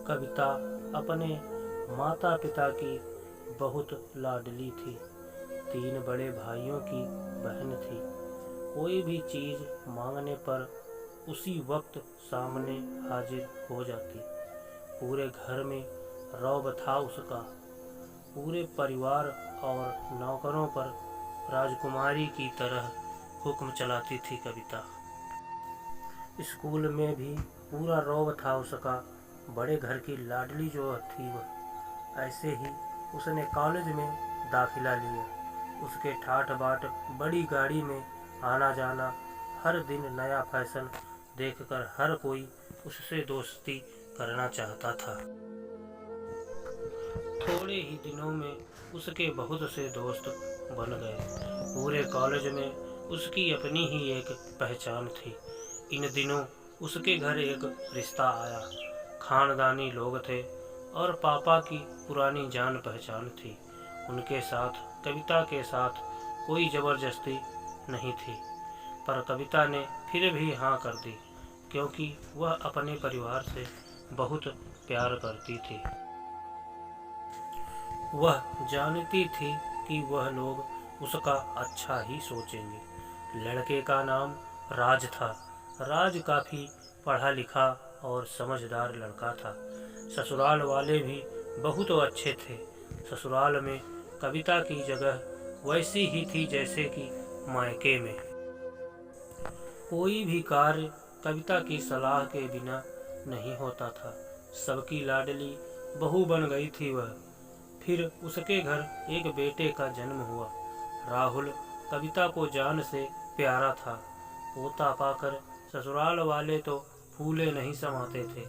कविता अपने माता पिता की बहुत लाडली थी। 3 बड़े भाइयों की बहन थी। कोई भी चीज़ मांगने पर उसी वक्त सामने हाजिर हो जाती। पूरे घर में रौब था उसका। पूरे परिवार और नौकरों पर राजकुमारी की तरह हुक्म चलाती थी कविता। स्कूल में भी पूरा रौब था उसका। बड़े घर की लाडली जो थी वह। ऐसे ही उसने कॉलेज में दाखिला लिया। उसके ठाठ बाट बड़ी गाड़ी में आना जाना, हर दिन नया फैशन देखकर हर कोई उससे दोस्ती करना चाहता था। थोड़े ही दिनों में उसके बहुत से दोस्त बन गए। पूरे कॉलेज में उसकी अपनी ही एक पहचान थी। इन दिनों उसके घर एक रिश्ता आया। खानदानी लोग थे और पापा की पुरानी जान पहचान थी। उनके साथ कविता के साथ कोई जबरदस्ती नहीं थी, पर कविता ने फिर भी हाँ कर दी, क्योंकि वह अपने परिवार से बहुत प्यार करती थी। वह जानती थी कि वह लोग उसका अच्छा ही सोचेंगे। लड़के का नाम राज था। राज काफ़ी पढ़ा लिखा और समझदार लड़का था। ससुराल वाले भी बहुत अच्छे थे। ससुराल में कविता की जगह वैसी ही थी जैसे कि मायके में। कोई भी कार्य कविता की सलाह के बिना नहीं होता था। सबकी लाडली बहू बन गई थी वह। फिर उसके घर एक बेटे का जन्म हुआ। राहुल कविता को जान से प्यारा था। पोता पाकर ससुराल वाले तो फूले नहीं समाते थे।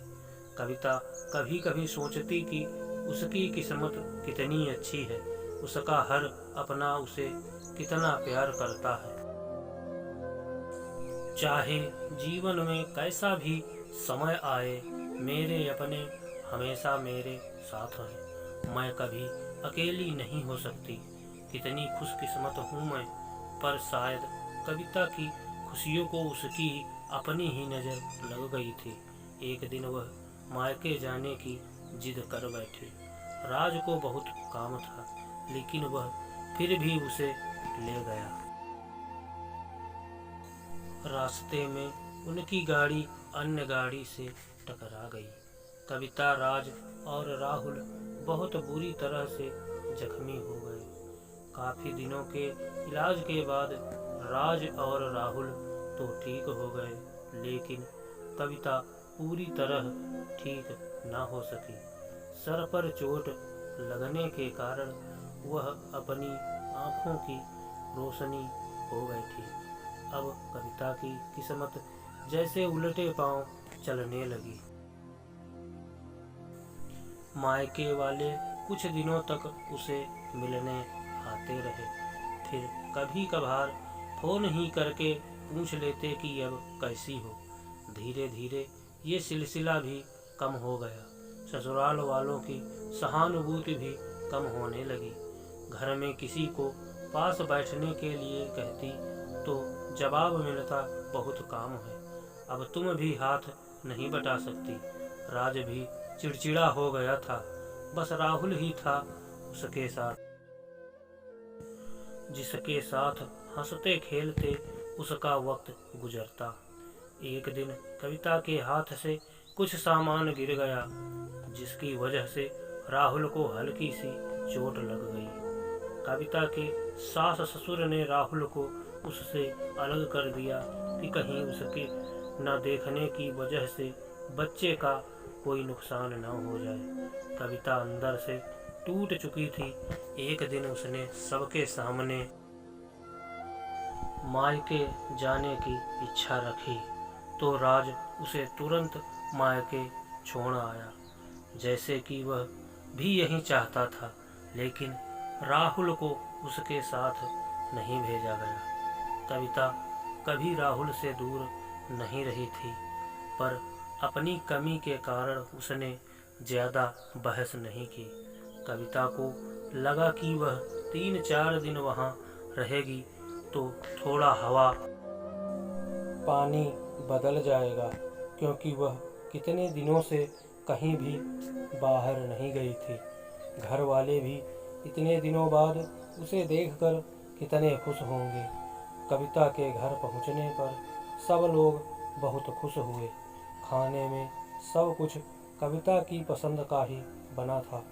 कविता कभी कभी सोचती कि उसकी किस्मत कितनी अच्छी है। उसका हर अपना उसे कितना प्यार करता है। चाहे जीवन में कैसा भी समय आए, मेरे अपने हमेशा मेरे साथ हैं। मैं कभी अकेली नहीं हो सकती। कितनी खुशकिस्मत हूँ मैं। पर शायद कविता की खुशियों को उसकी अपनी ही नज़र लग गई थी। एक दिन वह मायके जाने की जिद कर बैठी। राज को बहुत काम था, लेकिन वह फिर भी उसे ले गया। रास्ते में उनकी गाड़ी अन्य गाड़ी से टकरा गई। कविता, राज और राहुल बहुत बुरी तरह से जख्मी हो गए। काफ़ी दिनों के इलाज के बाद राज और राहुल तो ठीक हो गए, लेकिन कविता पूरी तरह ठीक न हो सकी। सर पर चोट लगने के कारण वह अपनी आँखों की रोशनी खो बैठी। अब कविता की किस्मत जैसे उलटे पांव चलने लगी। मायके वाले कुछ दिनों तक उसे मिलने आते रहे। फिर कभी कभार फोन ही करके पूछ लेते कि अब कैसी हो। धीरे धीरे ये सिलसिला भी कम हो गया। ससुराल वालों की सहानुभूति भी कम होने लगी। घर में किसी को पास बैठने के लिए कहती तो जवाब मिलता, बहुत काम है, अब तुम भी हाथ नहीं बटा सकती। राज भी चिड़चिड़ा हो गया था। बस राहुल ही था उसके साथ, जिसके साथ हंसते खेलते उसका वक्त गुजरता। एक दिन कविता के हाथ से कुछ सामान गिर गया, जिसकी वजह से राहुल को हल्की सी चोट लग गई। कविता के सास ससुर ने राहुल को उससे अलग कर दिया कि कहीं उसके न देखने की वजह से बच्चे का कोई नुकसान न हो जाए। कविता अंदर से टूट चुकी थी। एक दिन उसने सबके सामने मायके जाने की इच्छा रखी, तो राज उसे तुरंत मायके छोड़ आया, जैसे कि वह भी यही चाहता था। लेकिन राहुल को उसके साथ नहीं भेजा गया। कविता कभी राहुल से दूर नहीं रही थी, पर अपनी कमी के कारण उसने ज़्यादा बहस नहीं की। कविता को लगा कि वह 3-4 दिन वहाँ रहेगी तो थोड़ा हवा पानी बदल जाएगा, क्योंकि वह कितने दिनों से कहीं भी बाहर नहीं गई थी। घर वाले भी इतने दिनों बाद उसे देखकर कितने खुश होंगे। कविता के घर पहुंचने पर सब लोग बहुत खुश हुए। खाने में सब कुछ कविता की पसंद का ही बना था।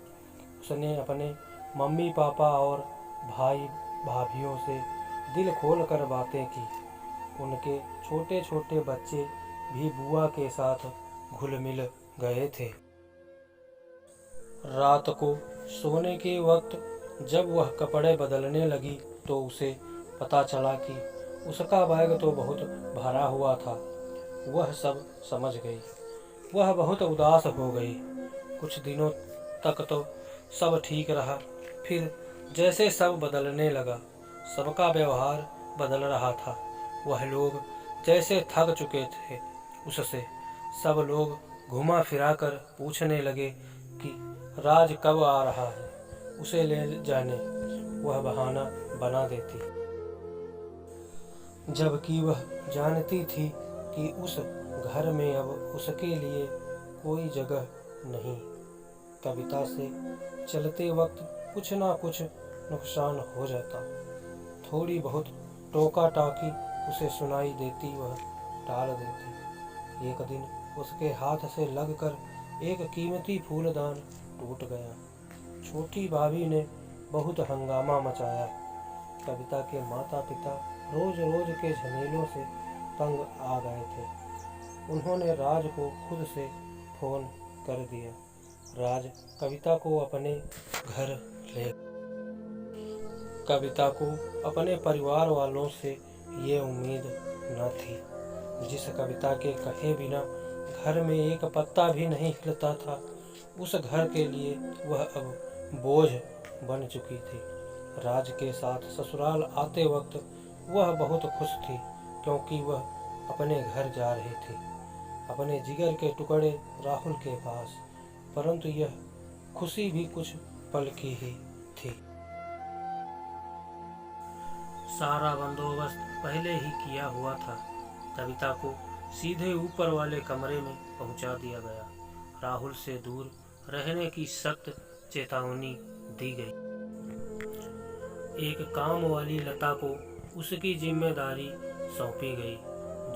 उसने अपने मम्मी पापा और भाई भाभीियों से दिल खोल कर बातें की। उनके छोटे छोटे बच्चे भी बुआ के साथ घुल मिल गए थे। रात को सोने के वक्त जब वह कपड़े बदलने लगी तो उसे पता चला कि उसका बैग तो बहुत भरा हुआ था। वह सब समझ गई। वह बहुत उदास हो गई। कुछ दिनों तक तो सब ठीक रहा। फिर जैसे सब बदलने लगा, सबका व्यवहार बदल रहा था। वह लोग जैसे थक चुके थे उससे। सब लोग घुमा फिरा कर पूछने लगे कि राज कब आ रहा है, उसे ले जाने। वह बहाना बना देती, जबकि वह जानती थी कि उस घर में अब उसके लिए कोई जगह नहीं। कविता से चलते वक्त कुछ ना कुछ नुकसान हो जाता। थोड़ी बहुत टोका टाकी उसे सुनाई देती, वह टाल देती। एक दिन उसके हाथ से लगकर एक कीमती फूलदान टूट गया। छोटी भाभी ने बहुत हंगामा मचाया। कविता के माता पिता रोज रोज के झमेलों से तंग आ गए थे। उन्होंने राज को खुद से फोन कर दिया। राज कविता को अपने घर ले। कविता को अपने परिवार वालों से ये उम्मीद न थी। जिस कविता के कहे बिना घर में एक पत्ता भी नहीं हिलता था, उस घर के लिए वह अब बोझ बन चुकी थी। राज के साथ ससुराल आते वक्त वह बहुत खुश थी, क्योंकि वह अपने घर जा रही थी, अपने जिगर के टुकड़े राहुल के पास। परंतु यह खुशी भी कुछ पल की ही थी। सारा बंदोबस्त पहले ही किया हुआ था। कविता को सीधे ऊपर वाले कमरे में पहुंचा दिया गया। राहुल से दूर रहने की सख्त चेतावनी दी गई। एक काम वाली लता को उसकी जिम्मेदारी सौंपी गई,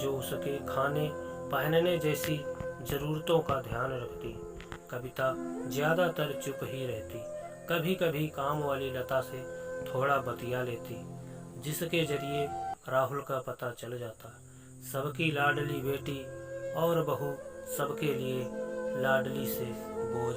जो उसके खाने पहनने जैसी जरूरतों का ध्यान रखती। कविता ज्यादातर चुप ही रहती। कभी कभी काम वाली लता से थोड़ा बतिया लेती, जिसके जरिए राहुल का पता चल जाता। सबकी लाडली बेटी और बहू सबके लिए लाडली से बोझ।